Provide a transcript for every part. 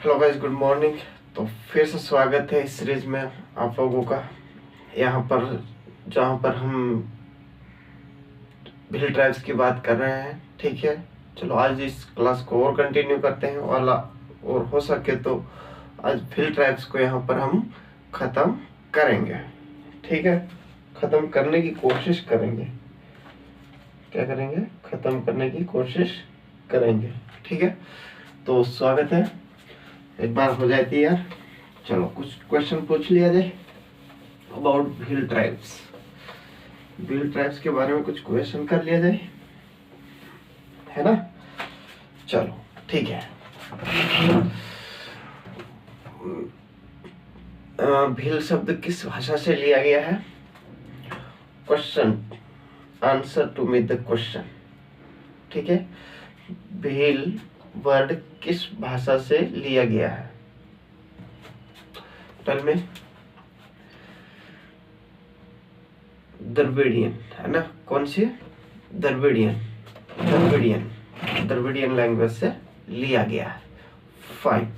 Hello guys, good morning. तो फिर से स्वागत है इस सीरीज में आप लोगों का, यहाँ पर जहाँ पर हम हिल ट्राइब्स की बात कर रहे हैं। ठीक है, चलो आज इस क्लास को और कंटिन्यू करते हैं और हो सके तो आज हिल ट्राइब्स को यहाँ पर हम ख़त्म करेंगे। ठीक है, ख़त्म करने की कोशिश करेंगे। क्या करेंगे? ख़त्म करने की कोशिश करेंगे। ठीक है, तो स्वागत है। एक बार हो जाती है यार। चलो कुछ क्वेश्चन पूछ लिया जाए about Bhil tribes. Bhil tribes के बारे में कुछ क्वेश्चन कर लिया जाए, है ना? चलो ठीक है। भील शब्द किस भाषा से लिया गया है? Question answer to me the question. ठीक है, भील वर्ड किस भाषा से लिया गया है? टल में द्रविडियन, है ना? कौन सी? द्रविडियन लैंग्वेज से लिया गया है। फाइन।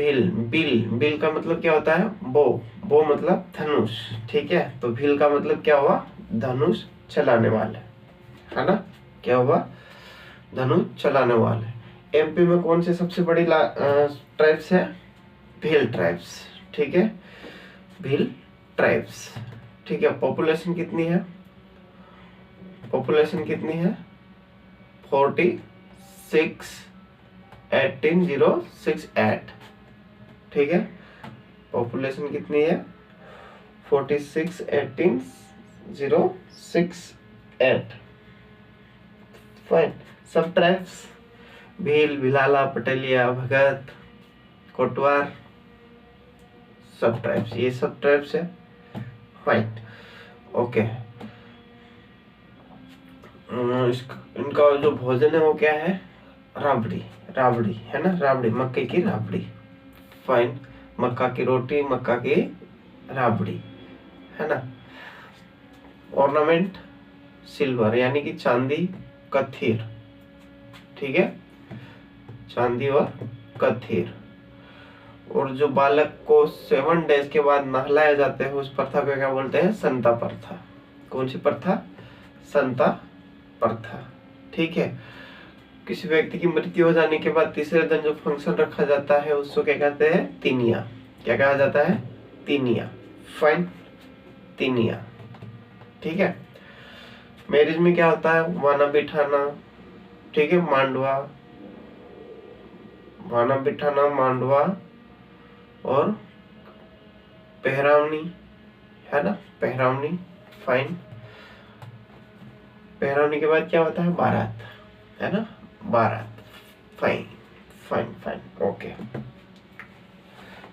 बिल का मतलब क्या होता है? बो मतलब धनुष। ठीक है, तो भील का मतलब क्या हुआ? धनुष चलाने वाले, है ना? क्या हुआ? धनुष चलाने वाले। एमपी में कौन से सबसे बड़ी ट्राइब्स है? भील ट्राइब्स। ठीक है, भील ट्राइब्स। ठीक है, पॉपुलेशन कितनी है? 46,18,068। ठीक है, पॉपुलेशन कितनी है? 46,18,068। फाइन। सब ट्राइब्स भील, भिलाला, पटेलिया, भगत, कोटवार, सब ट्राइब्स, ये सब ट्राइब्स है। Fine, okay. इनका जो भोजन है वो क्या है? राबड़ी, है ना? राबड़ी, मक्के की राबड़ी। फाइन, मक्का की रोटी, मक्का की राबड़ी, है ना? ऑर्नामेंट सिल्वर यानी कि चांदी, कथीर। ठीक है, चांदी और कथीर। और जो बालक को 7 डेज के बाद नहलाया जाते हैं उस प्रथा को क्या बोलते हैं? संता प्रथा। कौन सी प्रथा? संता प्रथा। ठीक है, किसी व्यक्ति की मृत्यु हो जाने के बाद तीसरे दिन जो फंक्शन रखा जाता है उसको क्या कहते हैं? तीनिया। क्या कहा जाता है? तीनिया। फाइन, तीनिया। ठीक है, मैरिज में क्या होता है? वाना बिठाना। ठीक है, मांडवा, वाना बिठाना, मांडवा और पहरावनी, है ना? पहरावनी। फाइन, पहरावनी के बाद क्या होता है? बारात, है ना? बारात। Fine fine fine, okay.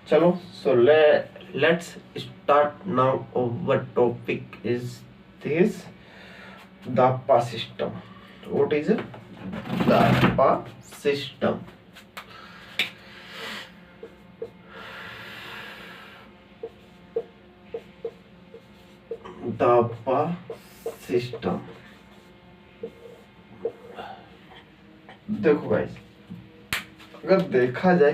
चलो, so let's start now. Our topic is this Dapa system. What is Dapa system? Dapa system. देखो गाइस, अगर देखा जाए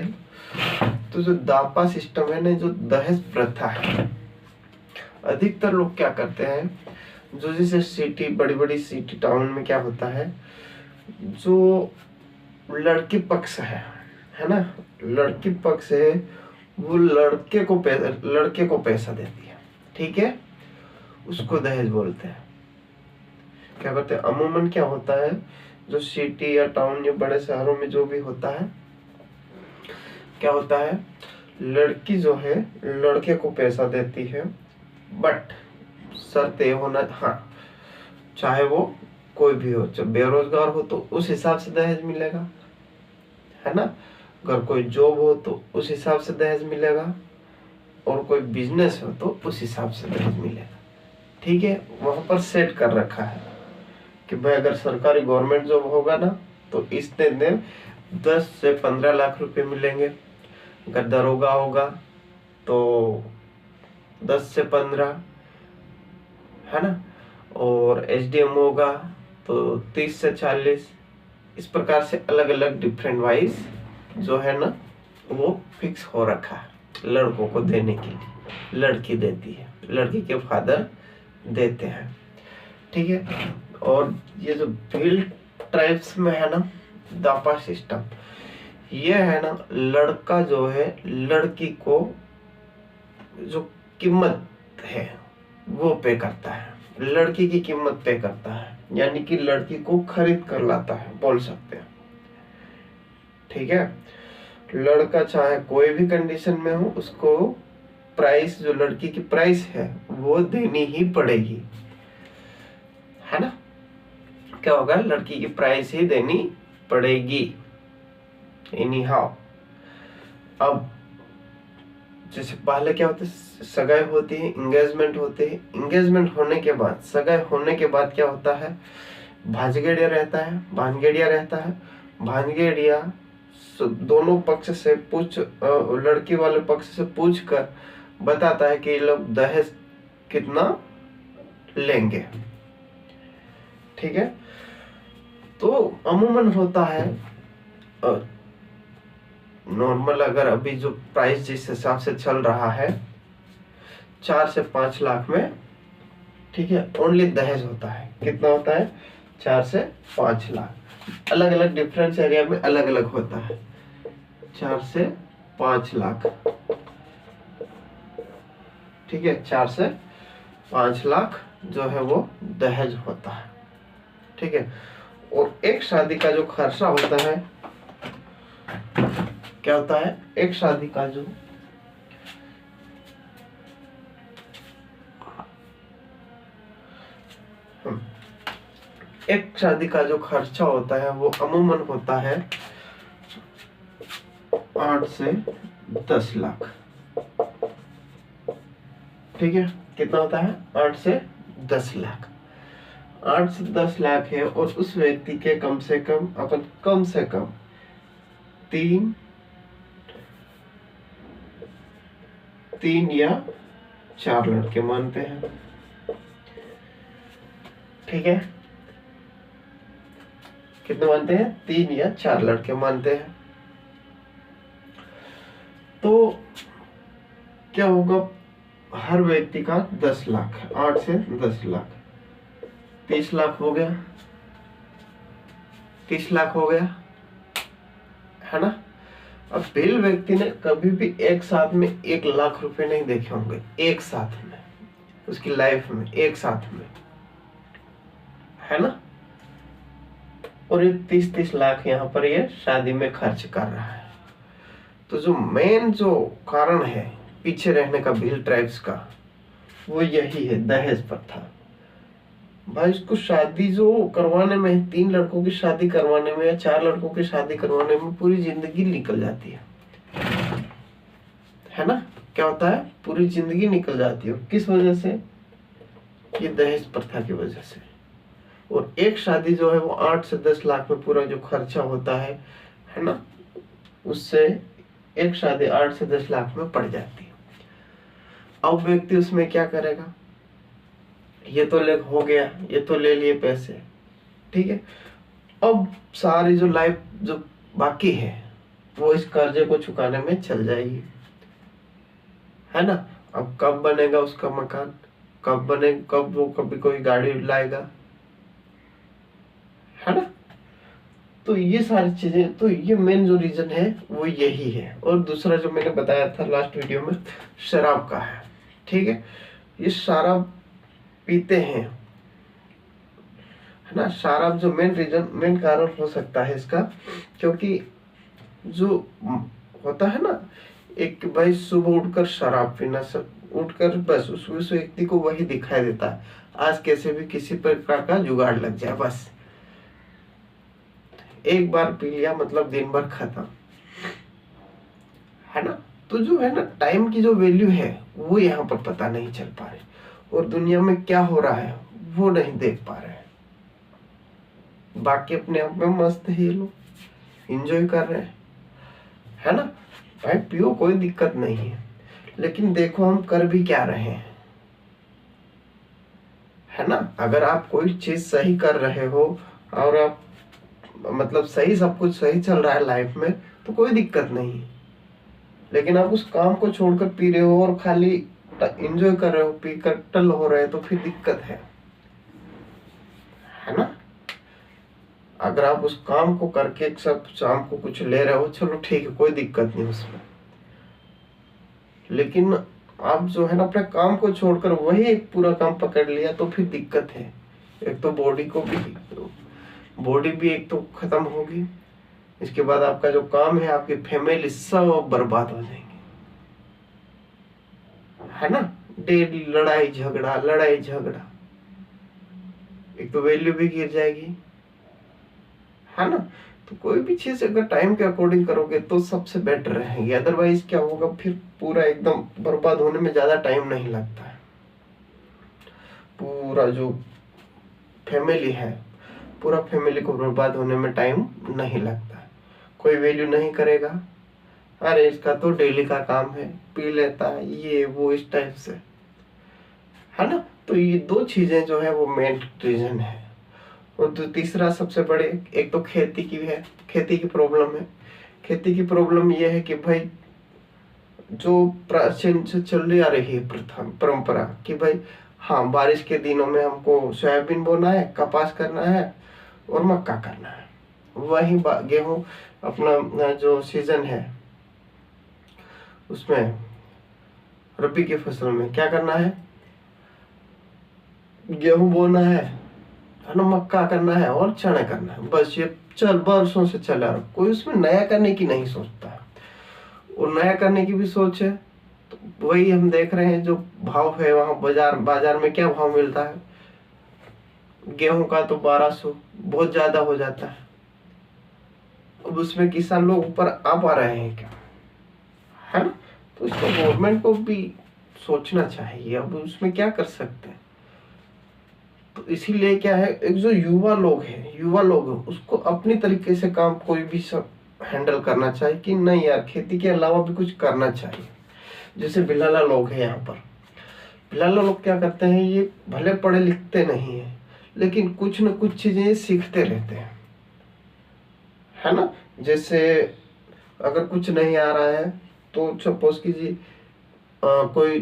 तो जो दापा सिस्टम है ना, जो दहेज प्रथा है, अधिकतर लोग क्या करते हैं, जो जैसे सिटी, बड़ी बड़ी सिटी टाउन में क्या होता है, जो लड़की पक्ष है ना? लड़की पक्ष है, वो लड़के को पैसा देती है। ठीक है, उसको दहेज बोलते हैं। क्या करते हैं? अमूमन क्या होता है, जो सिटी या टाउन या बड़े शहरों में जो भी होता है, क्या होता है, लड़की जो है लड़के को पैसा देती है, बट शर्त ये होना, हाँ, चाहे वो कोई भी हो, चाहे बेरोजगार हो तो उस हिसाब से दहेज मिलेगा, है ना? अगर कोई जॉब हो तो उस हिसाब से दहेज मिलेगा, और कोई बिजनेस हो तो उस हिसाब से दहेज मिलेगा। ठीक है, वहां पर सेट कर रखा है कि भाई अगर सरकारी गवर्नमेंट जॉब होगा ना तो इतने दिन 10 से 15 लाख रुपए मिलेंगे। अगर दरोगा होगा तो 10 से 15, है ना? और एसडीएम होगा तो 30 से 40, इस प्रकार से अलग अलग डिफरेंट वाइज जो है ना वो फिक्स हो रखा है लड़कों को देने के लिए। लड़की देती है, लड़की के फादर देते हैं, ठीक है। और ये जो भील ट्राइब्स में है ना दापा सिस्टम, ये है ना लड़का जो है लड़की को जो कीमत है वो पे करता है, लड़की की कीमत पे करता है, यानी कि लड़की को खरीद कर लाता है बोल सकते हैं, ठीक है। लड़का चाहे कोई भी कंडीशन में हो उसको प्राइस, जो लड़की की प्राइस है वो देनी ही पड़ेगी, है ना। क्या होगा, लड़की की प्राइस ही देनी पड़ेगी एनी हाउ। अब जैसे पहले क्या होता है, सगाई होती है, इंगेजमेंट होते हैं, इंगेजमेंट होने के बाद, सगाई होने के बाद क्या होता है, भांजगेड़िया रहता है, भांजगेड़िया रहता है। भांजगेड़िया दोनों पक्ष से लड़की वाले पक्ष से पूछ कर बताता है कि ये लोग दहेज कितना लेंगे, ठीक है। तो अमूमन होता है नॉर्मल, अगर अभी जो प्राइस जिस हिसाब से चल रहा है 4 से 5 लाख में, ठीक है, ओनली दहेज होता है। कितना होता है, 4 से 5 लाख। अलग अलग डिफरेंस एरिया में अलग अलग होता है, 4 से 5 लाख, ठीक है। 4 से 5 लाख जो है वो दहेज होता है, ठीक है। और एक शादी का जो खर्चा होता है, क्या होता है, एक शादी का जो खर्चा होता है वो अमूमन होता है 8 से 10 लाख, ठीक है। कितना होता है, 8 से 10 लाख। 8 से 10 लाख है और उस व्यक्ति के कम से कम 3 या 4 लड़के मानते हैं, ठीक है। कितने मानते हैं, 3 या 4 लड़के मानते हैं। तो क्या होगा, हर व्यक्ति का 10 लाख, 8 से 10 लाख, 30 लाख हो गया, 30 लाख हो गया, है ना। अब भील व्यक्ति ने कभी भी एक साथ में 1 लाख रुपए नहीं देखे होंगे, एक साथ में उसकी लाइफ में, एक साथ में, है ना। और ये 30-30 लाख यहाँ पर ये शादी में खर्च कर रहा है। तो जो मेन जो कारण है पीछे रहने का भील ट्राइब्स का, वो यही है, दहेज प्रथा। भाई इसको शादी जो करवाने में, 3 लड़कों की शादी करवाने में या 4 लड़कों की शादी करवाने में पूरी जिंदगी निकल जाती है ना। क्या होता है, पूरी जिंदगी निकल जाती है। किस वजह से, ये दहेज प्रथा की वजह से। और एक शादी जो है वो 8 से 10 लाख में पूरा जो खर्चा होता है ना, उससे एक शादी 8 से 10 लाख में पड़ जाती है। अब व्यक्ति उसमें क्या करेगा, ये तो हो गया, ये तो ले लिए पैसे, ठीक है। अब सारी जो लाइफ जो बाकी है वो इस कर्जे को चुकाने में चल जाएगी, है ना। अब कब बनेगा उसका मकान, कब वो कभी कोई गाड़ी लाएगा, है ना। तो ये सारी चीजें, तो ये मेन जो रीजन है वो यही है। और दूसरा जो मैंने बताया था लास्ट वीडियो में, शराब का है, ठीक है। ये शराब पीते हैं, है ना। शराब जो मेन कारण हो सकता है इसका, क्योंकि जो होता है ना, एक भाई सुबह उठकर शराब पीना, उठकर बस उस व्यक्ति को वही दिखाई देता है, आज कैसे भी किसी प्रकार का जुगाड़ लग जाए, बस एक बार पी लिया मतलब दिन भर खत्म, है ना। तो जो है ना, टाइम की जो वैल्यू है वो यहाँ पर पता नहीं चल पा रही, और दुनिया में क्या हो रहा है वो नहीं देख पा रहे हैं। बाकी अपने आप में मस्त है, ये लोग एंजॉय कर रहे हैं, है ना। भाई पियो, कोई दिक्कत नहीं है, लेकिन देखो हम कर भी क्या रहे हैं, है ना। अगर आप कोई चीज सही कर रहे हो और आप मतलब सही, सब कुछ सही चल रहा है लाइफ में, तो कोई दिक्कत नहीं है। लेकिन आप उस काम को छोड़कर पी रहे हो और खाली एंजॉय कर रहे हो, पी कर टल हो रहे हो, तो फिर दिक्कत है ना। अगर आप उस काम को करके सब शाम को कुछ ले रहे हो, चलो ठीक है, कोई दिक्कत नहीं उसमें। लेकिन आप जो है ना अपने काम को छोड़कर वही एक पूरा काम पकड़ लिया, तो फिर दिक्कत है। एक तो बॉडी भी एक तो खत्म होगी, इसके बाद आपका जो काम है, आपकी फैमिली सब बर्बाद हो जाएंगे, है ना। डेली लड़ाई झगड़ा, एक तो वैल्यू भी गिर जाएगी, है ना। तो कोई भी चीज अगर टाइम के अकॉर्डिंग करोगे तो सबसे बेटर रहेगी। अदरवाइज क्या होगा, फिर पूरा एकदम बर्बाद होने में ज्यादा टाइम नहीं लगता है। पूरा जो फैमिली है, पूरा फैमिली को बर्बाद होने में टाइम नहीं लगता है। कोई वैल्यू नहीं करेगा, अरे इसका तो डेली का काम है, पी लेता है, ये वो इस टाइप से, है ना। तो ये दो चीजें जो है वो मेन रीजन है। और जो तीसरा सबसे बड़े, एक तो खेती की है, खेती की प्रॉब्लम है। खेती की प्रॉब्लम ये है कि भाई जो प्राचीन से चली आ रही है प्रथा परंपरा कि भाई हाँ, बारिश के दिनों में हमको सोयाबीन बोना है, कपास करना है और मक्का करना है। वही गेहूं अपना जो सीजन है उसमें, रबी की फसल में क्या करना है, गेहूं बोना है ना, मक्का करना है और चना करना है। बस ये चल बरसों से चला रहा, कोई उसमें नया करने की नहीं सोचता है। और नया करने की भी सोच है तो वही हम देख रहे हैं, जो भाव है वहां बाजार में क्या भाव मिलता है, गेहूं का तो 1200, बहुत ज्यादा हो जाता है। अब उसमें किसान लोग ऊपर आ पा रहे हैं क्या, है ना। तो इसको गवर्नमेंट को भी सोचना चाहिए, अब उसमें क्या कर सकते हैं। तो इसीलिए क्या है, एक जो युवा लोग है उसको अपनी तरीके से काम कोई भी सब हैंडल करना चाहिए कि नहीं यार, खेती के अलावा भी कुछ करना चाहिए। जैसे बिलाला लोग हैं यहाँ पर, बिलाला लोग क्या करते हैं, ये भले पढ़े लिखते नहीं है लेकिन कुछ न कुछ चीजें सीखते रहते हैं, है ना। जैसे अगर कुछ नहीं आ रहा है तो सपोज कीजिए कोई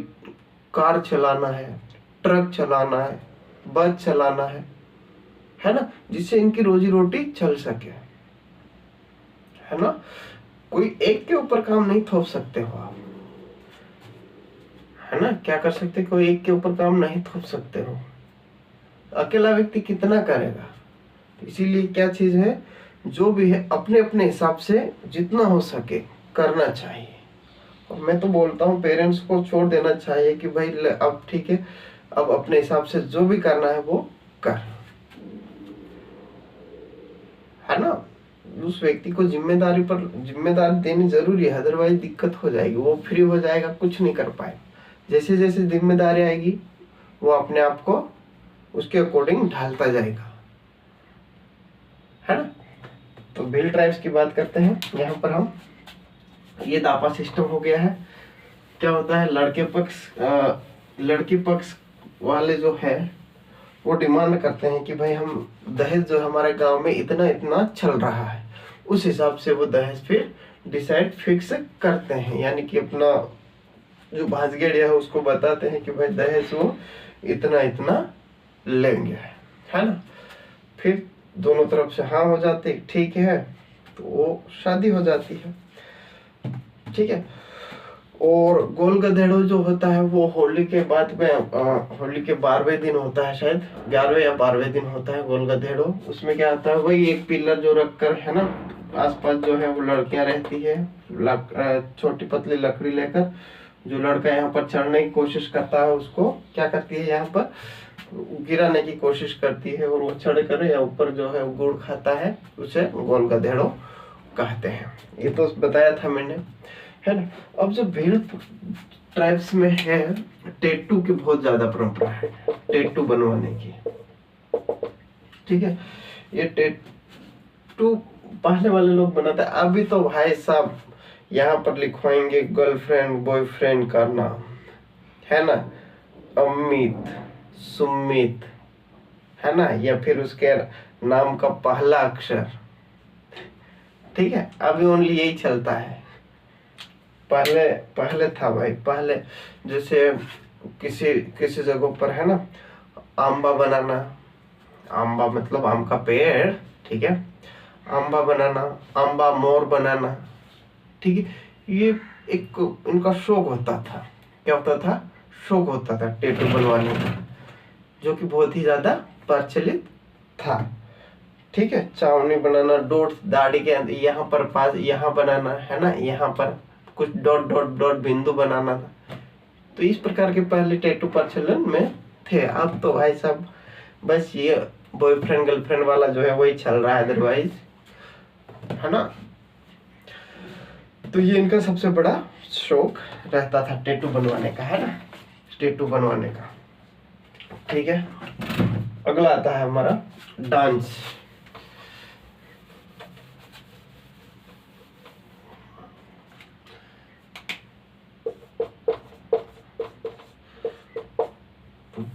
कार चलाना है, ट्रक चलाना है, बस चलाना है ना, जिससे इनकी रोजी रोटी चल सके, है ना। कोई एक के ऊपर काम नहीं थोप सकते हो आप, है ना। क्या कर सकते, कोई एक के ऊपर काम नहीं थोप सकते हो, अकेला व्यक्ति कितना करेगा। इसीलिए क्या चीज है, जो भी है अपने अपने हिसाब से जितना हो सके करना चाहिए। और मैं तो बोलता हूँ पेरेंट्स को छोड़ देना चाहिए कि भाई अब ठीक है, अब अपने हिसाब से जो भी करना है वो कर, है ना। उस व्यक्ति को जिम्मेदारी देनी जरूरी है, अदरवाइज दिक्कत हो जाएगी, वो फ्री हो जाएगा, कुछ नहीं कर पाए। जैसे जैसे जिम्मेदारी आएगी वो अपने आप को उसके अकॉर्डिंग ढालता जाएगा, है ना। तो व्हील ड्राइव्स की बात करते हैं यहाँ पर हम। ये दापा सिस्टम हो गया है। क्या होता है, लड़की पक्ष वाले जो है वो डिमांड करते हैं कि भाई हम दहेज जो हमारे गांव में इतना इतना चल रहा है, उस हिसाब से वो दहेज फिर डिसाइड फिक्स करते हैं। यानी कि अपना जो भांजगेड़िया है उसको बताते हैं कि भाई दहेज वो इतना इतना लेंगे, है ना। फिर दोनों तरफ से हाँ हो जाते, ठीक है, तो वो शादी हो जाती है, ठीक है। और गोल गधेड़ो जो होता है वो होली के बाद में होली के 12वें दिन होता है, शायद 11वें या 12वें दिन होता है गोल गधेड़ो। उसमें क्या होता है, वही एक पिलर जो रखकर, है ना, आसपास जो है वो लड़कियां रहती है, छोटी पतली लकड़ी लेकर। जो लड़का यहाँ पर चढ़ने की कोशिश करता है उसको क्या करती है, यहाँ पर गिराने की कोशिश करती है, और वो चढ़ कर या ऊपर जो है गुड़ खाता है, उसे गोल गधेड़ो कहते हैं। ये तो बताया था मैंने, है ना। अब जो भील ट्राइब्स में है, टैटू की बहुत ज्यादा परंपरा है, टैटू बनवाने की, ठीक है। ये टैटू पहले वाले लोग बनाते हैं, अभी तो भाई साहब यहाँ पर लिखवाएंगे गर्लफ्रेंड बॉयफ्रेंड का नाम, है ना, अमित, सुमित, है ना, या फिर उसके नाम का पहला अक्षर, ठीक है, अभी ओनली यही चलता है। पहले पहले था भाई, पहले जैसे किसी किसी जगहों पर है ना, आंबा बनाना, आंबा मतलब आम का पेड़, ठीक है, आंबा बनाना, आंबा मोर बनाना, ठीक है, ये एक उनका शौक होता था। क्या होता था? शौक होता था टैटू बनवाने का, जो कि बहुत ही ज्यादा प्रचलित था। ठीक है, चावनी बनाना, डॉट दाढ़ी के अंदर यहाँ पर पास यहाँ बनाना है ना, यहाँ पर कुछ डॉट डॉट डॉट बिंदु बनाना था। तो इस प्रकार के पहले टैटू प्रचलन में थे। अब तो भाई साहब बस ये बॉयफ्रेंड गर्लफ्रेंड वाला जो है वही चल रहा है, अदरवाइज है ना। तो ये इनका सबसे बड़ा शौक रहता था टैटू बनवाने का, है ना, टैटू बनवाने का। ठीक है, अगला आता है हमारा डांस।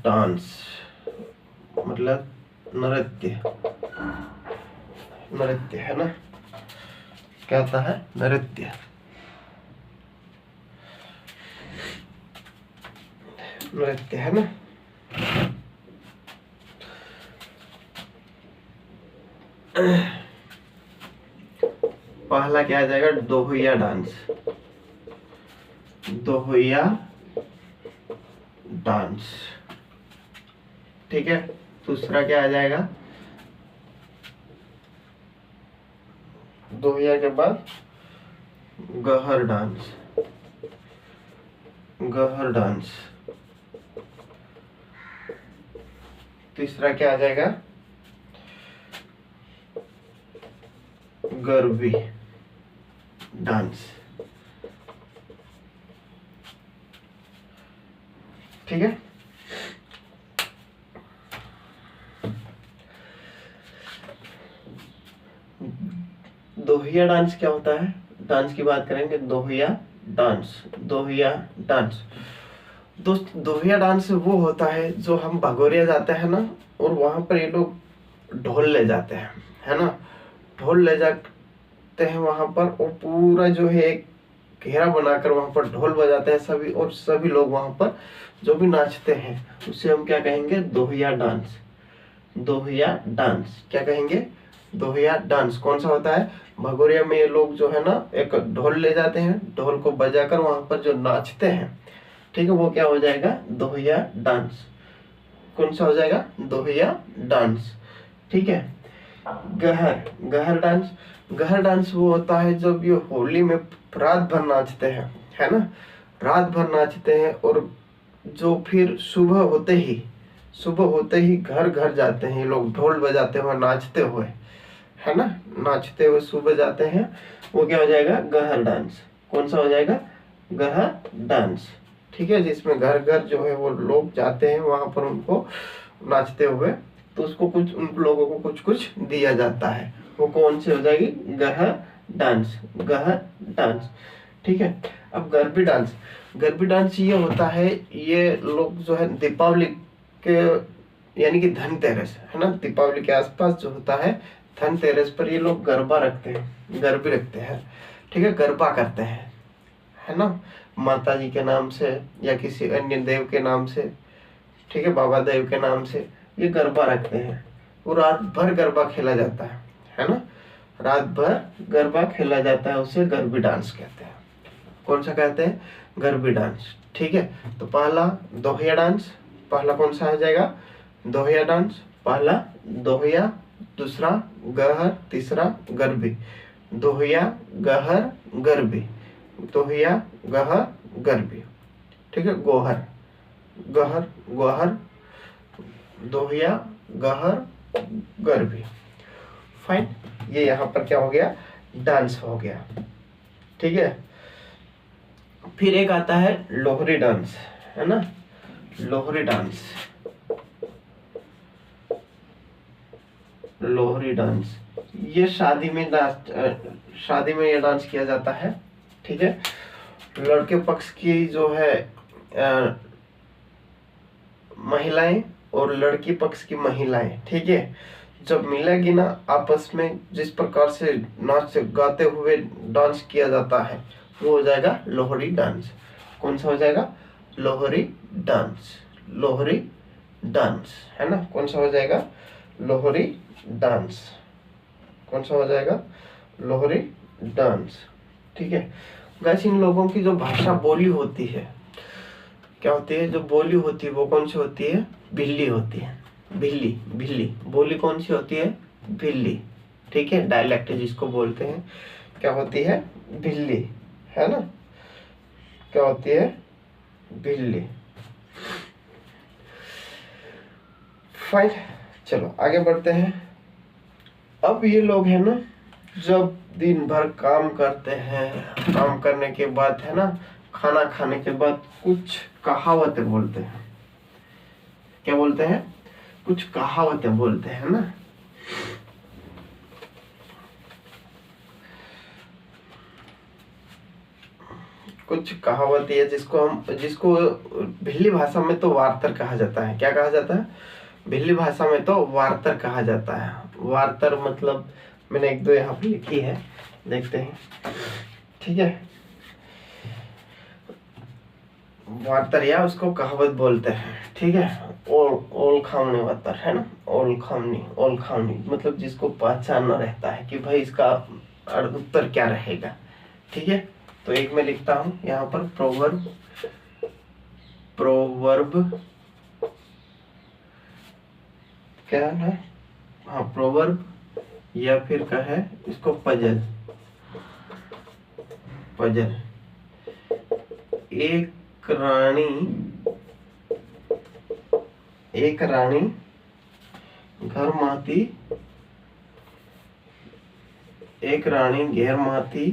डांस मतलब नृत्य, नृत्य है ना, क्या होता है? नृत्य। नृत्य है ना। पहला क्या आ जाएगा? दोहिया डांस, दोहिया डांस, ठीक है। दूसरा क्या आ जाएगा? दोहिया के बाद गहर डांस, गहर डांस। तीसरा क्या आ जाएगा? गरबी डांस, ठीक है। दोहिया डांस क्या होता है? डांस की बात करेंगे, दोहिया डांस, दोहिया डांस। दोस्त, दोहिया डांस वो होता है जो हम भगोरिया जाते हैं ना, और वहां पर ये लोग ढोल ले जाते हैं, है ना, ढोल ले जाते हैं वहां पर, और पूरा जो है एक घेरा बनाकर वहां पर ढोल बजाते हैं सभी, और सभी लोग वहां पर जो भी नाचते हैं उसे हम क्या कहेंगे? दोहिया डांस, दोहिया डांस। क्या कहेंगे? दोहिया डांस। कौन सा होता है? भगोरिया में ये लोग जो है ना एक ढोल ले जाते हैं, ढोल को बजाकर वहां पर जो नाचते हैं, ठीक है, वो क्या हो जाएगा? दोहिया डांस। कौन सा हो जाएगा? दोहिया डांस, ठीक है। गहर, गहर डांस, गहर डांस वो होता है जब ये होली में रात भर नाचते हैं, है ना, रात भर नाचते हैं, और जो फिर सुबह होते ही, सुबह होते ही घर घर जाते हैं ये लोग ढोल बजाते हुए, नाचते हुए, है ना, नाचते हुए सुबह जाते हैं, वो क्या हो जाएगा? गहर डांस। कौन सा हो जाएगा? गहर डांस, ठीक है। जिसमें घर घर जो है वो लोग जाते हैं वहां पर उनको नाचते हुए, तो उसको कुछ, उन लोगों को कुछ कुछ दिया जाता है, वो कौन सी हो जाएगी? गहर डांस, गहर डांस, ठीक है। अब गरबी डांस, गरबी डांस ये होता है, ये लोग जो है दीपावली के यानी कि धनतेरस, है ना, दीपावली के आसपास जो होता है धनतेरस पर ये लोग गरबा रखते हैं, गरबी रखते हैं, ठीक है, गरबा करते हैं, है ना, माता जी के नाम से या किसी अन्य देव के नाम से, ठीक है, बाबा देव के नाम से ये गरबा रखते हैं। वो रात भर गरबा खेला जाता है ना, रात भर गरबा खेला जाता है, उसे गरबी डांस कहते हैं। कौन सा कहते हैं? गरबी डांस, ठीक है। तो पहला दोहिया डांस, पहला कौन सा आ जाएगा? दोहिया डांस, पहला दोहिया, दूसरा गहर, तीसरा गरबी, दोहिया गहर गरबी, दोहिया गहर गरबी, ठीक है। गोहर, गहर, गोहर, दोहिया गहर गरबी, फाइन। ये यहाँ पर क्या हो गया? डांस हो गया, ठीक है। फिर एक आता है लोहरी डांस, है ना, लोहरी डांस, लोहरी डांस। ये शादी में डांस, शादी में ये डांस किया जाता है, ठीक है। लड़के पक्ष की जो है महिलाएं और लड़की पक्ष की महिलाएं, ठीक है, जब मिलेगी ना आपस में, जिस प्रकार से नाच गाते हुए डांस किया जाता है, वो हो जाएगा लोहड़ी डांस। कौन सा हो जाएगा? लोहड़ी डांस। लोहड़ी डांस, है ना? कौन सा हो जाएगा? लोहड़ी डांस। कौन सा हो जाएगा? लोहड़ी डांस। ठीक है गाइस, इन लोगों की जो भाषा बोली होती है, क्या होती है? जो बोली होती है वो कौन सी होती है? भिल्ली होती है। भिल्ली, भिल्ली बोली कौन सी होती है? भिल्ली। ठीक है, डायलेक्ट जिसको बोलते हैं, क्या होती है? भिल्ली, है ना? क्या होती है? भिल्ली। फाइन, चलो आगे बढ़ते हैं। अब ये लोग है ना, जब दिन भर काम करते हैं, काम करने के बाद है ना, खाना खाने के बाद कुछ कहावतें बोलते हैं। क्या बोलते हैं? कुछ कहावतें बोलते हैं ना। कुछ कहावत है जिसको भिल्ली भाषा में तो वार्तर कहा जाता है। क्या कहा जाता है? भिल्ली भाषा में तो वार्तर कहा जाता है। वार्तर मतलब मैंने एक दो यहाँ पे लिखी है, देखते हैं। ठीक है, वार्तर या उसको कहावत बोलते हैं। ठीक है, ओल खामने वार्तर, है ना? ओल खामनी मतलब जिसको पहचानना रहता है कि भाई इसका उत्तर क्या रहेगा। ठीक है, तो एक मैं लिखता हूँ यहाँ पर प्रोवर्ब। प्रोवर्ब क्या है? हाँ, प्रोवर्ब, या फिर क्या है इसको? पजल। पजल। एक रानी घर माती, एक रानी घेर माती,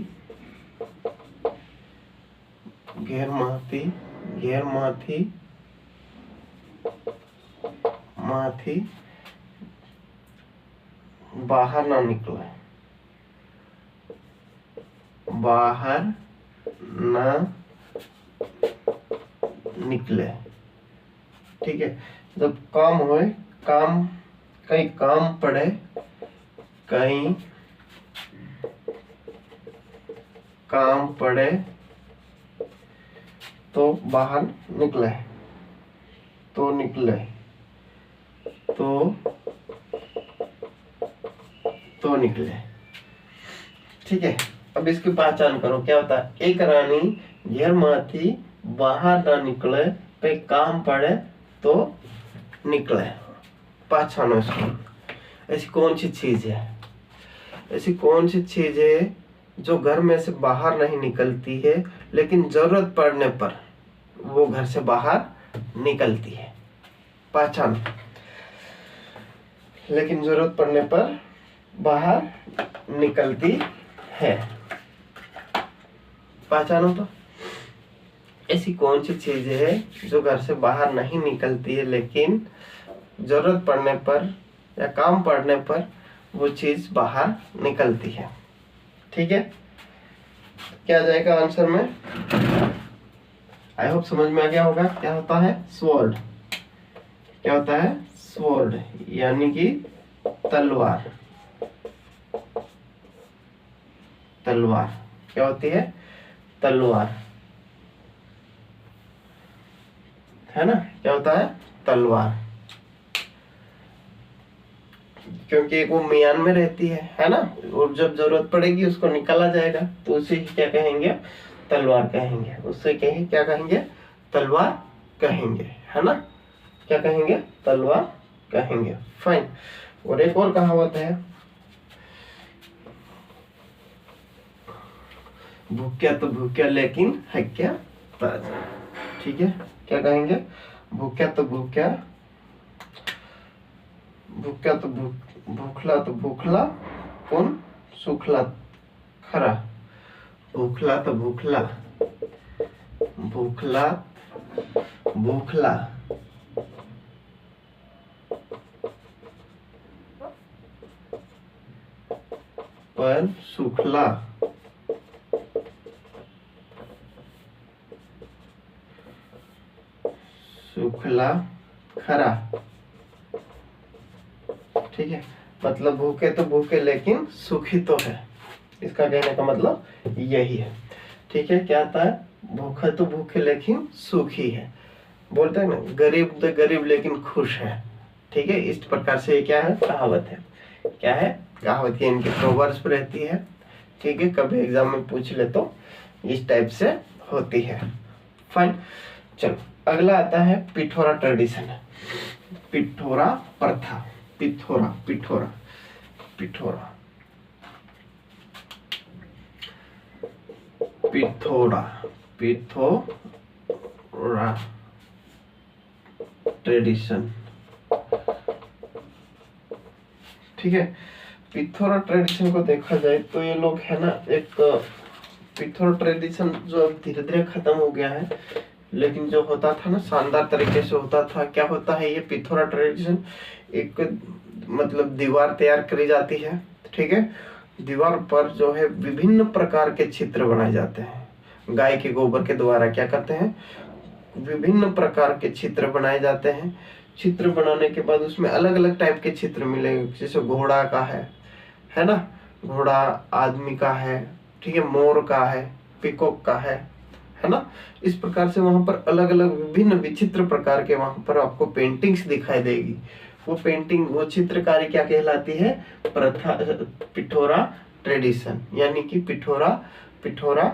माथी बाहर ना निकले, बाहर ना निकले। ठीक है, जब काम होए, काम कहीं काम पड़े, कहीं काम पड़े तो बाहर निकले, तो निकले, तो निकले। ठीक है, अब इसकी पहचान करो। क्या होता है? एक रानी घेर माथी बाहर ना निकले, पे काम पड़े तो निकले। पहचानो इसको। ऐसी कौन सी चीज है? ऐसी कौन सी चीज है जो घर में से बाहर नहीं निकलती है, लेकिन जरूरत पड़ने पर वो घर से बाहर निकलती है? पहचान। लेकिन जरूरत पड़ने पर बाहर निकलती है। पहचानो तो। ऐसी कौन सी चीज है जो घर से बाहर नहीं निकलती है, लेकिन जरूरत पड़ने पर या काम पड़ने पर वो चीज बाहर निकलती है? ठीक है, क्या आ जाएगा आंसर में? आई होप समझ में आ गया होगा। क्या होता है? स्वॉर्ड। क्या होता है? स्वॉर्ड, यानी कि तलवार। तलवार क्या होती है? तलवार, है ना? क्या होता है? तलवार। क्योंकि वो म्यान में रहती है ना? और जब जरूरत पड़ेगी उसको निकाला जाएगा, तो उसे क्या कहेंगे? तलवार कहेंगे। उससे कहेंगे, क्या कहेंगे? तलवार कहेंगे, है ना? क्या कहेंगे? तलवार कहेंगे। फाइन। और एक और कहावत है, भूख्या तो भूख्या लेकिन है क्या ताजा। ठीक है, क्या कहेंगे? भूख्या तो भूख्या, भूख्या तो भूखला तो भूखला, कौन सुखला खरा। भूखला तो भूखला, भूखला भूखला, पर सुखला सुखला खरा। ठीक है, मतलब भूखे तो भूखे लेकिन सुखी तो है, इसका कहने का मतलब यही है। ठीक है, क्या आता है, भूखा तो भूखे लेकिन सुखी है, बोलते हैं ना गरीब तो गरीब लेकिन खुश है। ठीक है, इस प्रकार से ये क्या है, कहावत है। क्या है, कहावत, ये इनके प्रोवर्ब्स पे रहती है। ठीक है, कभी एग्जाम में पूछ ले तो इस टाइप से होती है। फाइन, चलो अगला आता है पिठोरा ट्रेडिशन, पिठोरा प्रथा, पिठोरा पिठोरा पिठोरा पिठोरा पिठोरा ट्रेडिशन। ठीक है, पिथौरा ट्रेडिशन को देखा जाए तो ये लोग है ना, एक पिथौरा ट्रेडिशन जो अब धीरे धीरे खत्म हो गया है, लेकिन जो होता था ना शानदार तरीके से होता था। क्या होता है ये पिथौरा ट्रेडिशन, एक मतलब दीवार तैयार करी जाती है। ठीक है, दीवार पर जो है विभिन्न प्रकार के चित्र बनाए जाते हैं। गाय के गोबर के द्वारा क्या करते हैं, विभिन्न प्रकार के चित्र बनाए जाते हैं। चित्र बनाने के बाद उसमें अलग अलग टाइप के चित्र मिलेंगे, जैसे घोड़ा का है ना, घोड़ा, आदमी का है, ठीक है, मोर का है, पिकॉक का है ना। इस प्रकार से वहां पर अलग अलग विभिन्न विचित्र प्रकार के वहां पर आपको पेंटिंग्स दिखाई देगी। वो पेंटिंग, वो चित्रकारी क्या कहलाती है, प्रथा, पिठोरा ट्रेडिशन, यानी कि पिठोरा पिठोरा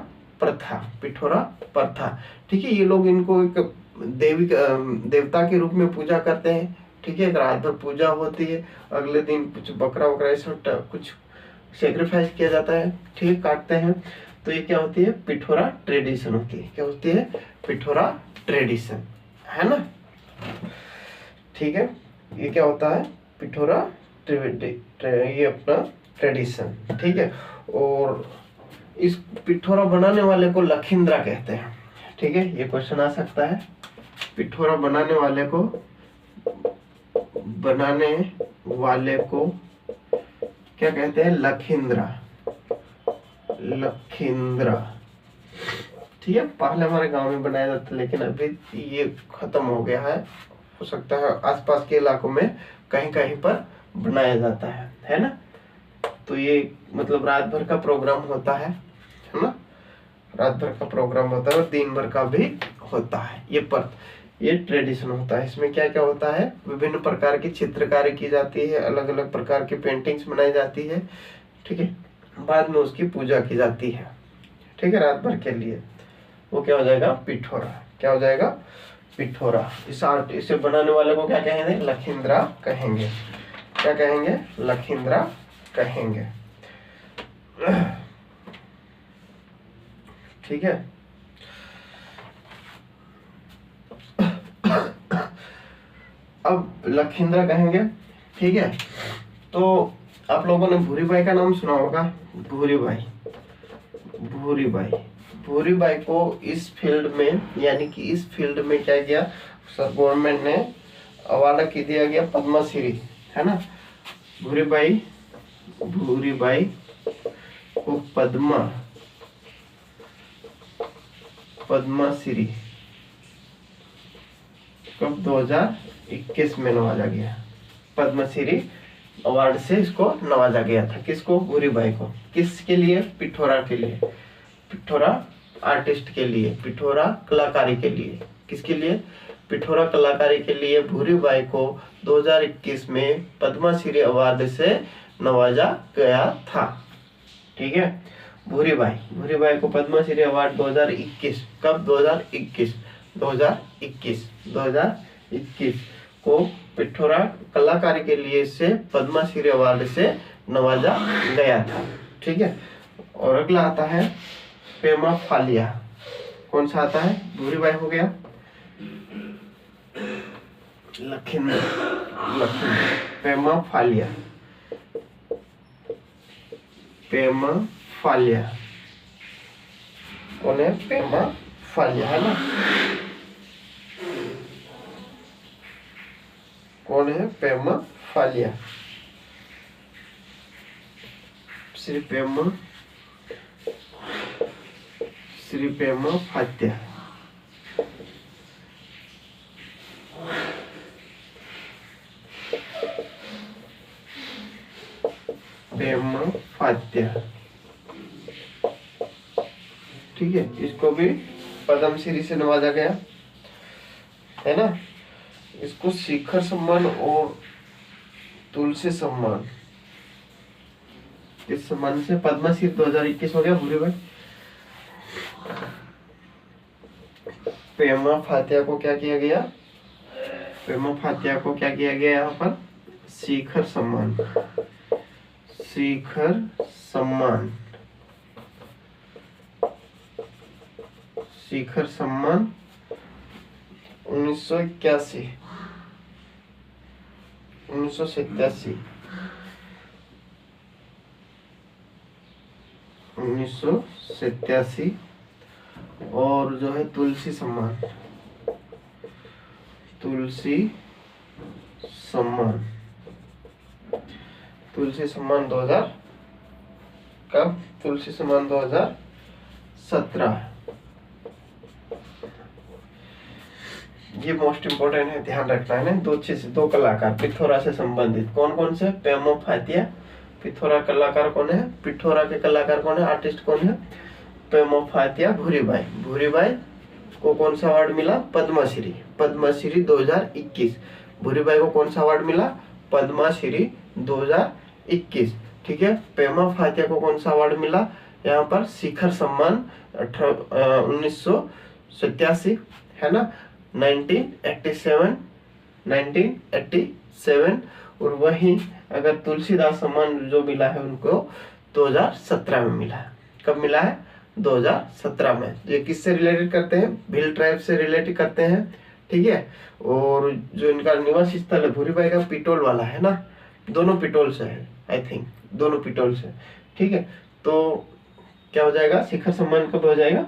प्रथा, पिठोरा प्रथा। ठीक है, ये लोग इनको एक देवी देवता के रूप में पूजा करते हैं। ठीक है, रात भर पूजा होती है, अगले दिन कुछ बकरा वकरा ऐसा कुछ सेक्रीफाइस किया जाता है। ठीक, काटते हैं। तो ये क्या होती है, पिठोरा ट्रेडिशन होती है। क्या होती है, पिठोरा ट्रेडिशन, है ना। ठीक है, ये क्या होता है, पिठोरा ये अपना ट्रेडिशन। ठीक है, और इस पिठोरा बनाने वाले को लखींद्रा कहते हैं। ठीक है, ये क्वेश्चन आ सकता है, पिठोरा बनाने वाले को क्या कहते हैं, लखींद्रा, लखींद्रा। ठीक है, पहले हमारे गांव में बनाया जाता, लेकिन अभी ये खत्म हो गया है। हो सकता है आसपास के इलाकों में कहीं कहीं पर बनाया जाता है ना। तो ये मतलब रात भर का प्रोग्राम होता है ना, रात भर का प्रोग्राम होता है और दिन भर का भी होता है। ये ट्रेडिशन होता है। इसमें क्या क्या होता है, विभिन्न प्रकार की चित्रकारी की जाती है, अलग अलग प्रकार की पेंटिंग्स बनाई जाती है। ठीक है, बाद में उसकी पूजा की जाती है। ठीक है, रात भर के लिए वो क्या हो जाएगा, पिठोरा। क्या हो जाएगा, पिठोरा। इसे बनाने वाले को क्या कहेंगे, लखींद्रा कहेंगे। क्या कहेंगे, लखींद्रा कहेंगे। ठीक है, अब लखींद्रा कहेंगे। ठीक है, तो आप लोगों ने भूरी बाई का नाम सुना होगा, भूरी बाई। भूरी बाई को इस फील्ड में, यानी कि इस फील्ड में क्या किया, सर गवर्नमेंट ने अवार्ड की दिया गया पद्मश्री, है ना। भूरी बाई को पद्मश्री कब 2021 में नवाजा गया, पद्मश्री अवार्ड से इसको नवाजा गया था। किसको, भूरी बाई को। किसके लिए, पिठोरा के लिए, पिठोरा आर्टिस्ट के लिए, पिठोरा कलाकारी के लिए। किसके लिए, पिठोरा कलाकारी के लिए भूरी बाई को 2021 में पद्मश्री अवार्ड से नवाजा गया था। ठीक है, भूरी बाई को पद्मश्री अवार्ड 2021, कब, 2021 को पिठोरा कलाकारी के लिए से पद्मश्री अवार्ड से नवाजा गया था। ठीक है, और अगला आता है पेमा फालिया। कौन सा आता है, भूरी बाई हो गया, लखींद्रा, पेमा फालिया कौन है, पेमा फालिया, है ना। कौन है, पेमा फालिया, श्री पेमा फात्या। फात्य, ठीक है, इसको भी पद्मश्री से नवाजा गया है ना। इसको शिखर सम्मान और तुलसी सम्मान, इस सम्मान से पद्मश्री 2021 हो गया भूरी भाई। पेमा फातिया को क्या किया गया, पेमा फातिया को क्या किया गया यहाँ पर, शिखर सम्मान, शिखर सम्मान, शिखर सम्मान 1981 1987 1987 और जो है तुलसी सम्मान, तुलसी सम्मान, तुलसी सम्मान 2000 कब, तुलसी सम्मान 2017। ये मोस्ट इम्पोर्टेंट है, ध्यान रखना है ना। दो कलाकार पिथौरा से संबंधित, कौन कौन से, पेमो फातिया, पिथौरा कलाकार कौन है, पिथौरा के कलाकार कौन है, आर्टिस्ट कौन है, पेमो फातिया, भूरीबाई। भूरीबाई को कौन सा अवार्ड मिला, पद्मश्री, पद्मश्री 2021। भूरीबाई को कौन सा अवार्ड मिला, पद्मश्री 2021, ठीक है। पेमा फातिया को कौन सा अवार्ड मिला, यहाँ पर शिखर सम्मान 1987 है ना, 1987 और वहीं अगर तुलसीदास सम्मान जो मिला है उनको 2017 में मिला है। कब मिला है, 2017 में। ये किससे रिलेटेड करते हैं, भील ट्राइब से रिलेटेड करते हैं, ठीक है। और जो इनका निवास स्थल है भूरीबाई का पिटोल वाला है ना, दोनों पिटोल से है, आई थिंक दोनों पिटोल से, ठीक है। तो क्या हो जाएगा, शिखर सम्मान कब हो जाएगा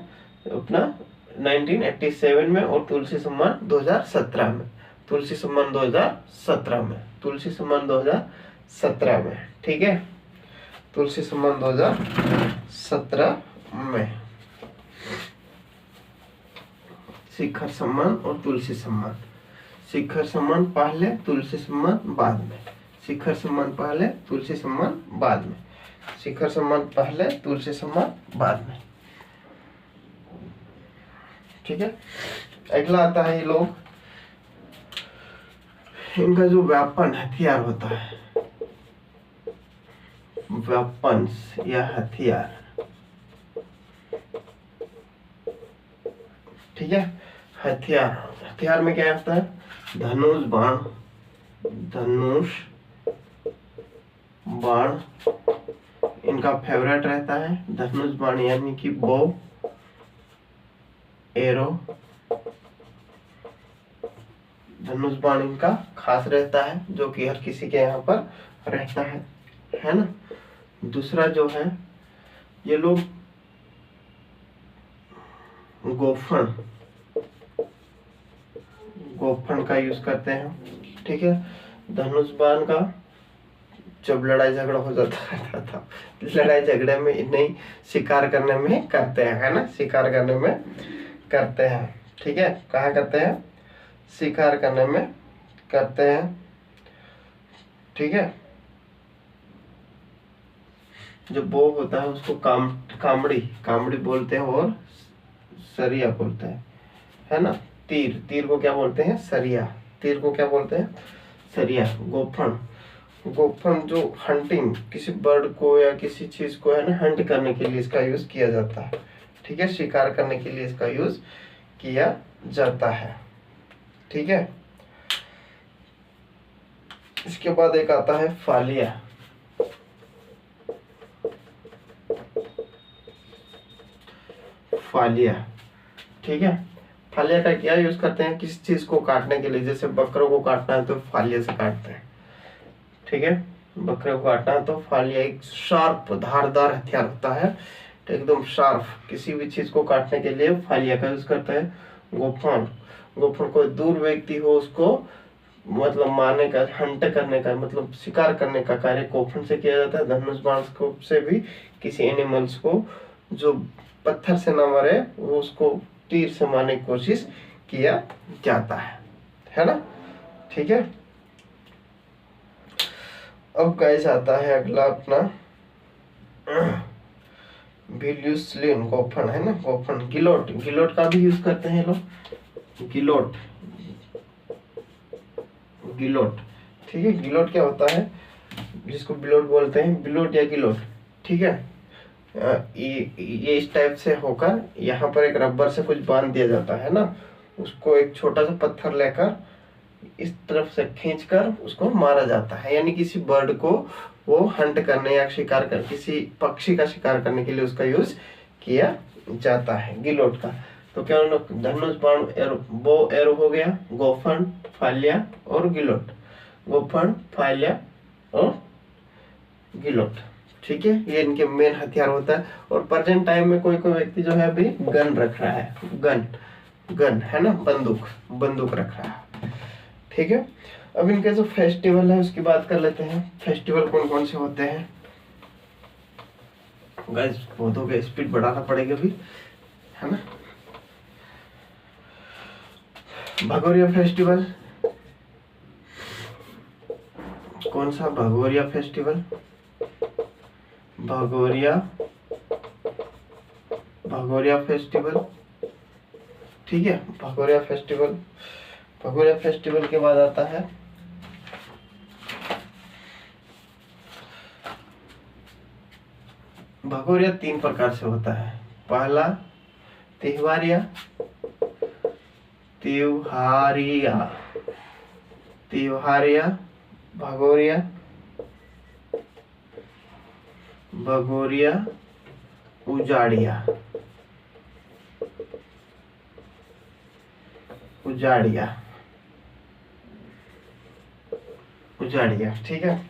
अपना 1987 में और तुलसी सम्मान 2017 में, तुलसी सम्मान 2017 में, तुलसी सम्मान 2017 में, ठीक है, तुलसी सम्मान 2017 में, शिखर सम्मान और तुलसी सम्मान, शिखर सम्मान पहले तुलसी सम्मान बाद में, शिखर सम्मान पहले तुलसी सम्मान बाद में, शिखर सम्मान पहले तुलसी सम्मान बाद में, ठीक है। अगला आता है ये लोग, इनका जो व्यापन हथियार होता है, वेपन या हथियार, ठीक है। हथियार, हथियार में क्या आता है, धनुष बाण, धनुष बाण इनका फेवरेट रहता है, धनुष बाण यानी कि बो, एरो, धनुष बाण इनका खास रहता है, जो कि हर किसी के यहाँ पर रहता है ना। दूसरा जो है, ये लोग गोफन, गोफन का यूज करते हैं, ठीक है। धनुष बाण का जब लड़ाई झगड़ा हो जाता था, लड़ाई झगड़े में नहीं, शिकार करने में करते हैं, है ना, शिकार करने में करते हैं, ठीक है। कहाँ करते हैं, शिकार करने में करते हैं, ठीक है। जो बो होता है उसको कामड़ी बोलते हैं और सरिया बोलते हैं, है ना। तीर को क्या बोलते हैं, सरिया, तीर को क्या बोलते हैं, सरिया। गोफन जो हंटिंग, किसी बर्ड को या किसी चीज को है ना हंट करने के लिए इसका यूज किया जाता है, ठीक है, शिकार करने के लिए इसका यूज किया जाता है, ठीक है। इसके बाद एक आता है फालिया, फालिया, ठीक है। फालिया का क्या यूज करते हैं, किसी चीज को काटने के लिए, जैसे बकरों को काटना है तो फालिया से काटते हैं, ठीक है। बकरे को काटना है तो फालिया एक शार्प धारदार हथियार होता है, तो एकदम शार्प, किसी भी चीज को काटने के लिए फालिया का यूज करते हैं। गोफन कोई दूर व्यक्ति हो उसको मतलब मारने का, हंट करने का, मतलब शिकार करने का कार्य गोफन से किया जाता है। धनुष बाण से भी किसी एनिमल्स को जो पत्थर से ना मारे वो उसको तीर से मारने की कोशिश किया जाता है ना, ठीक है। अब गाइस आता है अगला अपना विल्यूस्लिन गोफन है ना, गोफन। गिलोट, गिलोट का भी यूज करते हैं लोग, गिलोट, गिलोट। ठीक है, गिलोट क्या होता है, जिसको बिलोट बोलते हैं, बिलोट या गिलोट। ठीक है, ये इस टाइप से होकर यहाँ पर एक रबर से कुछ बांध दिया जाता है ना, उसको एक छोटा सा पत्थर लेकर इस तरफ से खींचकर उसको मारा जाता है, यानी किसी बर्ड को वो हंट करने या शिकार कर, किसी पक्षी का शिकार करने के लिए उसका यूज किया जाता है, गिलोट का। तो क्या धनुष, बाण, एरो, बो एरो हो गया, गोफन, फाल्या और गिलोट, गोफन, फाल्या और गिलोट। ठीक है, ये इनके मेन हथियार होता है। और प्रेजेंट टाइम में कोई कोई व्यक्ति जो है अभी गन रख रहा है, गन, गन है ना, बंदूक, बंदूक रख रहा है। ठीक है, अब इनके जो फेस्टिवल है उसकी बात कर लेते हैं। फेस्टिवल कौन कौन से होते हैं गाइस, पौधों का स्पीड बढ़ाना पड़ेगा अभी, है ना। भगोरिया फेस्टिवल, कौन सा, भगोरिया फेस्टिवल, भगोरिया, भगोरिया फेस्टिवल। ठीक है, भगोरिया फेस्टिवल। भगोरिया फेस्टिवल के बाद आता है भगोरिया, 3 प्रकार से होता है। पहला त्योहारिया, त्योहारिया, त्योहारिया, भगोरिया, भगोरिया, उजाड़िया, उजाड़िया, उजाड़िया। ठीक है,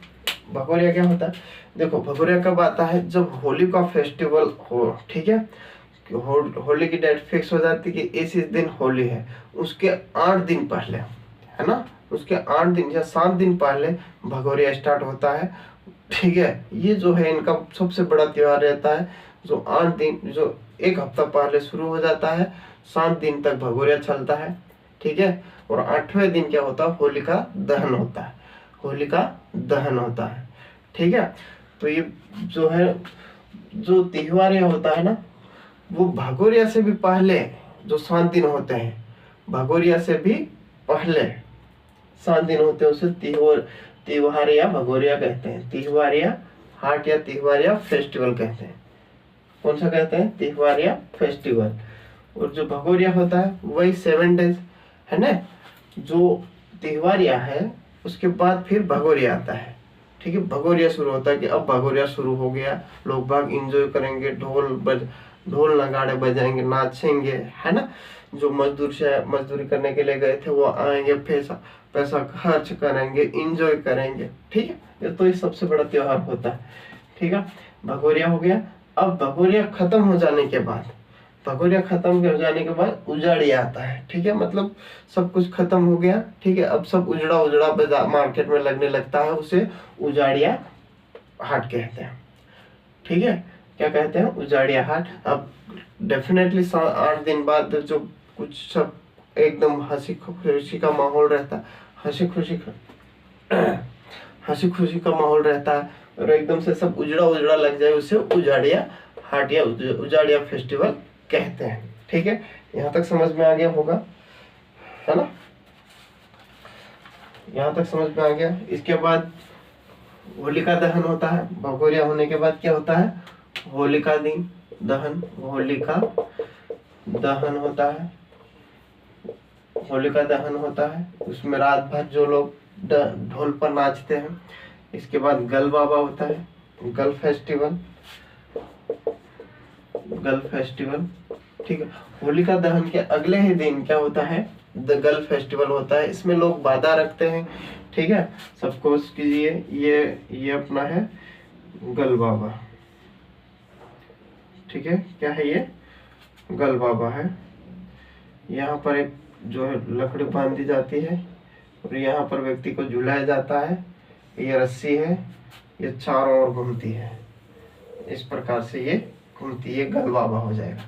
भगोरिया क्या होता है, देखो भगोरिया कब आता है, जब होली का फेस्टिवल हो। ठीक है, होली की डेट फिक्स हो जाती है कि इस दिन होली है, उसके 8 दिन पहले, है ना, उसके 8 दिन या 7 दिन पहले भगोरिया स्टार्ट होता है। ठीक है, ये जो है इनका सबसे बड़ा त्योहार रहता है, जो 8 दिन, जो 1 हफ्ता पहले शुरू हो जाता है, 7 दिन तक भगोरिया चलता है। ठीक है, और 8वें दिन क्या होता है, होलिका दहन होता है, होलिका दहन होता है। ठीक है, तो ये जो है, जो त्योहार होता है ना, वो भगोरिया से भी पहले जो 7 दिन होते हैं, भगोरिया से भी पहले 7 दिन होते हैं, उसे त्योहार या भगोरिया कहते हैं, त्योहार या हाट या त्योहार या फेस्टिवल कहते हैं। कौन सा कहते हैं, त्योहार या फेस्टिवल। और जो भगोरिया होता है वही 7 डेज है ना, जो त्योहारिया है उसके बाद फिर भगोरिया आता है। ठीक है, भगोरिया शुरू होता है कि अब भगोरिया शुरू हो गया, लोग बाग इंजॉय करेंगे, ढोल नगाड़े बजाएंगे, नाचेंगे, है ना। जो मजदूरी करने के लिए गए थे वो आएंगे, पैसा पैसा खर्च करेंगे, इंजॉय करेंगे। ठीक है, ये तो ये सबसे बड़ा त्योहार होता है। ठीक है, भगोरिया हो गया। अब भगोरिया खत्म हो जाने के बाद, भगोरिया खत्म हो जाने के बाद उजाड़िया आता है। ठीक है, मतलब सब कुछ खत्म हो गया। ठीक है, अब सब उजड़ा उजड़ा बाजार मार्केट में लगने लगता है, उसे उजाड़िया हाट कहते हैं। ठीक है, क्या कहते हैं, उजाड़िया हाट। अब डेफिनेटली 8 दिन बाद जो कुछ सब एकदम हंसी खुशी का माहौल रहता है, हंसी खुशी का माहौल रहता है, और एकदम से सब उजड़ा उजड़ा लग जाए, उसे उजाड़िया हाट या उजाड़िया फेस्टिवल कहते हैं। ठीक है, यहाँ तक समझ में आ गया होगा, है ना, यहाँ तक समझ में आ गया। इसके बाद होलिका दहन होता है। भगोरिया होने के बाद क्या होता है, होलिका दिन दहन, होलिका दहन होता है, होलिका दहन होता है। उसमें रात भर जो लोग ढोल पर नाचते हैं। इसके बाद गल बाबा होता है, गल फेस्टिवल, गल फेस्टिवल। ठीक है, होलिका दहन के अगले ही दिन क्या होता है, द गल फेस्टिवल होता है। इसमें लोग बाधा रखते हैं। ठीक है, सबको कीजिए, ये अपना है गल बाबा। ठीक है, क्या है ये, गल बाबा है। यहाँ पर एक जो है लकड़ी बांधी जाती है, और यहाँ पर व्यक्ति को झुलाया जाता है। ये रस्सी है, ये चारों ओर घूमती है, इस प्रकार से ये घूमती है, गल बाबा हो जाएगा।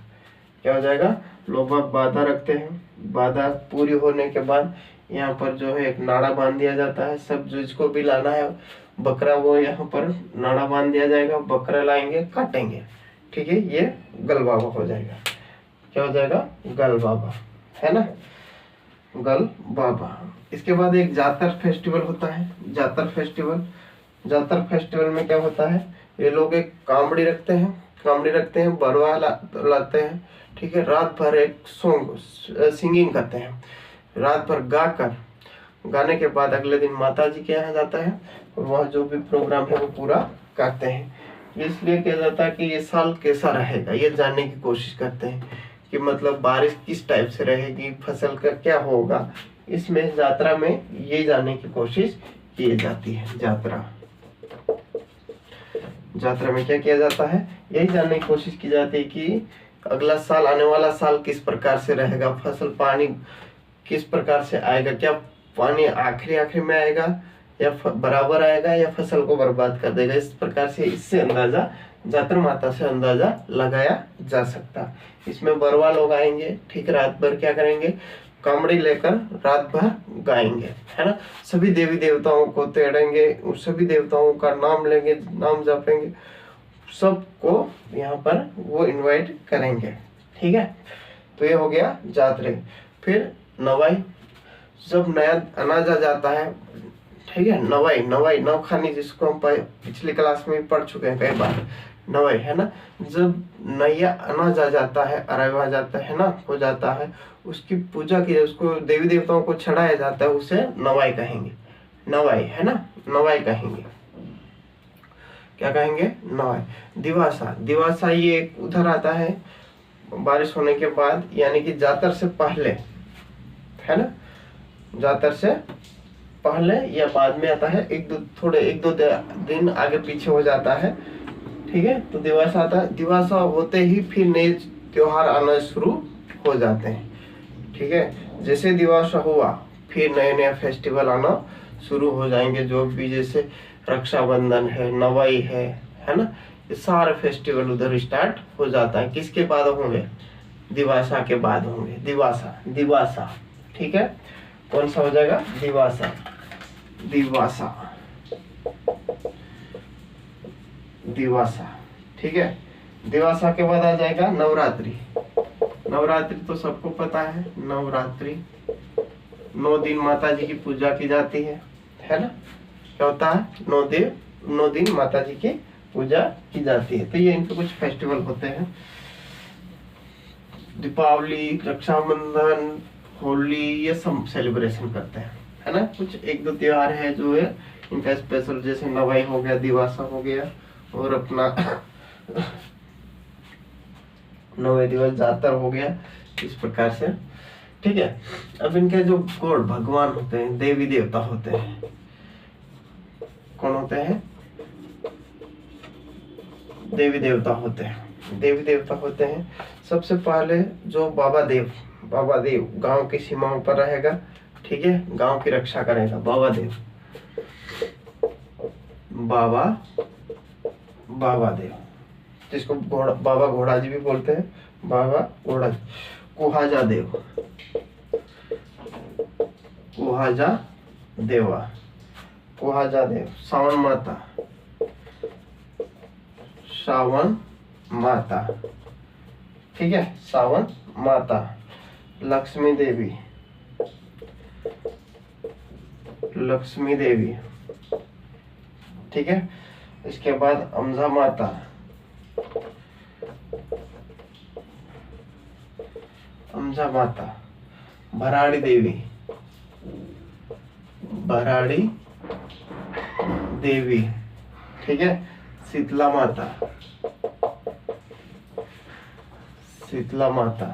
क्या हो जाएगा, लोग बाधा रखते हैं। बाधा पूरी होने के बाद यहाँ पर जो है एक नाड़ा बांध दिया जाता है। सब जिसको भी लाना है बकरा, वो यहाँ पर नाड़ा बांध दिया जाएगा, बकरा लाएंगे, काटेंगे। ठीक है, ये गल बाबा हो जाएगा। क्या हो जाएगा? गल बाबा, है ना, गल बाबा। इसके बाद एक जातर फेस्टिवल होता है। जातर फेस्टिवल, जातर फेस्टिवल में क्या होता है, ये लोग एक कामड़ी रखते हैं, कामड़ी रखते हैं, बरवा लाते हैं, ठीक है, रात भर एक सॉन्ग सिंगिंग करते हैं, रात भर गाकर, गाने के बाद अगले दिन माता जी के यहाँ जाता है और वहाँ जो भी प्रोग्राम है वो पूरा करते हैं। इसलिए किया जाता है कि ये साल कैसा रहेगा ये जानने की कोशिश करते हैं कि मतलब बारिश किस टाइप से रहेगी, फसल का क्या होगा, इसमें यात्रा में ये जानने की कोशिश की जाती है। यात्रा, यात्रा में क्या किया जाता है, यही जानने की कोशिश की जाती है कि अगला साल, आने वाला साल किस प्रकार से रहेगा, फसल पानी किस प्रकार से आएगा, क्या पानी आखिरी में आएगा या बराबर आएगा या फसल को बर्बाद कर देगा। इस प्रकार से इससे अंदाजा, जातर माता से अंदाजा लगाया जा सकता। इसमें बरवा लोग आएंगे, ठीक, रात भर क्या करेंगे, कामड़ी लेकर रात भर गाएंगे, है ना, सभी देवी देवताओं को तेड़ेंगे, सभी देवताओं का नाम लेंगे, नाम जपेंगे, सबको यहाँ पर वो इनवाइट करेंगे, ठीक है। तो ये हो गया जातरे। फिर नवाई, जब नया अनाज आ जाता है, ठीक है, नवाई, नवाई नवखानी जिसको हम पिछली क्लास में पढ़ चुके हैं कई बार, नवाई, है ना, जब नया अनाज आ जाता है, अराइव आ जाता है ना, हो जाता है, उसकी पूजा की, उसको देवी देवताओं को चढ़ाया जाता है, उसे नवाई कहेंगे, नवाई, है ना, नवाई कहेंगे। क्या कहेंगे? नवाई। दिवासा, दिवासा ये एक उधर आता है बारिश होने के बाद, यानी कि जातर से पहले, है ना, जातर से पहले या बाद में आता है, एक दो दिन आगे पीछे हो जाता है, ठीक है। तो दिवासा आता है, दिवासा होते ही फिर नए त्योहार आना शुरू हो जाते हैं, ठीक है। जैसे दिवासा हुआ फिर नए नए फेस्टिवल आना शुरू हो जाएंगे, जो भी, जैसे रक्षाबंधन है, नवाई है ना, ये सारे फेस्टिवल उधर स्टार्ट हो जाता है। किसके बाद होंगे? दिवासा के बाद होंगे, दिवासा, दिवासा, ठीक है। कौन सा हो जाएगा? दिवासा, दिवासा, दिवासा, ठीक है। दिवासा के बाद आ जाएगा नवरात्रि। नवरात्रि तो सबको पता है, नवरात्रि 9 दिन माता जी की पूजा की जाती है ना। क्या होता है? 9 दिन माता जी की पूजा की जाती है। तो ये इनके कुछ फेस्टिवल होते हैं, दीपावली, रक्षाबंधन, होली, ये सब सेलिब्रेशन करते हैं, है ना। कुछ 1-2 त्योहार है जो है इनका स्पेशल, जैसे नवाई हो गया, दिवासा हो गया, और अपना 9वें दिवस जातर हो गया, इस प्रकार से, ठीक है। अब इनके जो गॉड, भगवान होते हैं, देवी देवता होते हैं, कौन होते हैं? देवी देवता होते हैं, देवी देवता होते हैं। सबसे पहले जो बाबा देव गांव की सीमाओं पर रहेगा, ठीक है, गांव की रक्षा करेगा, बाबा देव, बाबा देव, जिसको बाबा घोड़ा जी भी बोलते हैं, बाबा घोड़ा जी। कुहाजा देव, कुहाजा देवा, कुहाजा देव। सावन माता, सावन माता, ठीक है, सावन माता। लक्ष्मी देवी, लक्ष्मी देवी, ठीक है। इसके बाद अमजा माता, अमजा माता। भराड़ी देवी, भराड़ी देवी, ठीक है। शीतला माता, शीतला माता।